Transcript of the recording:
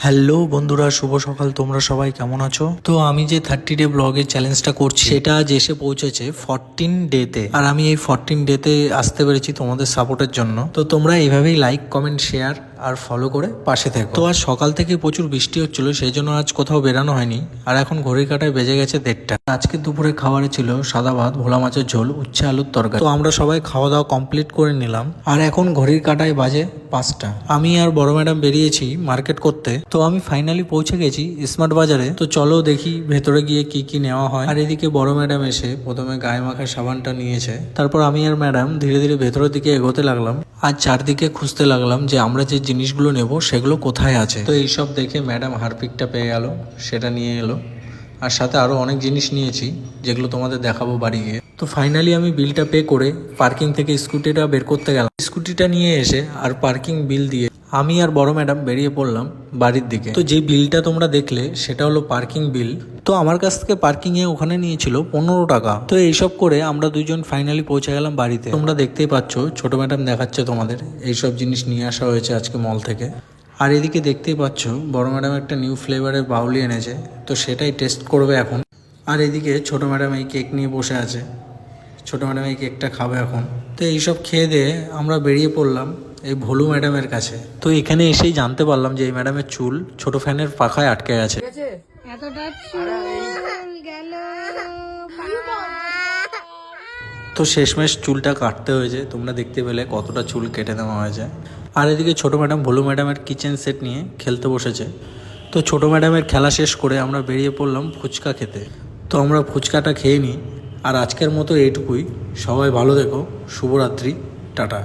Hello বন্ধুরা, শুভ সকাল। তোমরা সবাই কেমন আছো? তো আমি যে 30 ডে ব্লগের চ্যালেঞ্জটা করছি সেটা আজ এসে পৌঁছেছে 14 ডেতে। আর আমি এই 14 ডেতে আসতে পেরেছি তোমাদের সাপোর্টের জন্য। তো তোমরা এইভাবেই লাইক, কমেন্ট, শেয়ার আর ফলো করে পাশে থেকো। তো আজ সকাল থেকে প্রচুর বৃষ্টি হচ্ছিল, সেই জন্য আজ কোথাও বেরানো হয়নি। আর এখন ঘড়ির কাঁটায় বেজে গেছে 1:30টা। আজকে দুপুরে খাবারে ছিল সাদা ভাত, ভোলা মাছের ঝোল, উচ্ছে আলুর তরকারি। তো আমরা সবাই খাওয়া দাওয়া কমপ্লিট করে নিলাম। আর এখন ঘড়ির কাঁটায় বাজে 5টা। আমি আর বড় ম্যাডাম বেরিয়েছি মার্কেট করতে। তো আমি ফাইনালি পৌঁছে গেছি স্মার্ট বাজারে। তো চলো দেখি ভেতরে গিয়ে কি কি নেওয়া হয়। আর এদিকে বড় ম্যাডাম এসে প্রথমে গায়ে মাখার সাবানটা নিয়েছে। তারপর আমি আর ম্যাডাম ধীরে ধীরে ভেতরের দিকে এগোতে লাগলাম। আর চারদিকে খুঁজতে লাগলাম যে আমরা যে জিনিসগুলো নেব সেগুলো কোথায় আছে। তো এইসব দেখে ম্যাডাম হারপিকটা পেয়ে গেল, সেটা নিয়ে এলো। আর সাথে আরও অনেক জিনিস নিয়েছি যেগুলো তোমাদের দেখাবো বাড়ি গিয়ে। তো ফাইনালি আমি বিলটা পে করে পার্কিং থেকে স্কুটিটা বের করতে গেলাম। স্কুটিটা নিয়ে এসে আর পার্কিং বিল দিয়ে আমি আর বড় ম্যাডাম বেরিয়ে পড়লাম বাড়ির দিকে। তো যে বিলটা তোমরা দেখলে সেটা হলো পার্কিং বিল। তো আমার কাছ থেকে পার্কিং এ ওখানে নিয়েছিল 15 টাকা। তো এইসব করে আমরা দুজন ফাইনালি পৌঁছে গেলাম বাড়িতে। তোমরা দেখতেই পাচ্ছ ছোট ম্যাডাম দেখাচ্ছে তোমাদের এইসব জিনিস নিয়ে আসা হয়েছে আজকে মল থেকে। আর এদিকে দেখতেই পাচ্ছ বড় ম্যাডাম একটা নিউ ফ্লেভারের বাউলি এনেছে, তো সেটাই টেস্ট করবে এখন। আর এদিকে ছোট ম্যাডাম এই কেক নিয়ে বসে আছে। ছোট ম্যাডাম এই কেকটা খাবে এখন। তো এইসব খেয়ে দিয়ে আমরা বেরিয়ে পড়লাম এই ভোলু ম্যাডামের কাছে। তো এখানে এসেই জানতে পারলাম যে এই ম্যাডামের চুল ছোট ফ্যানের পাখায় আটকে গেছে। তো শেষমেশ চুলটা কাটতে হয়েছে। তোমরা দেখতে পেলে কতটা চুল কেটে দেওয়া হয়েছে। আর এদিকে ছোট ম্যাডাম ভোলু ম্যাডামের কিচেন সেট নিয়ে খেলতে বসেছে। তো ছোট ম্যাডামের খেলা শেষ করে আমরা বেরিয়ে পড়লাম ফুচকা খেতে। তো আমরা ফুচকাটা খেয়ে নিই। আর আজকের মতো এইটুকুই। সবাই ভালো থেকো। শুভরাত্রি। টাটা।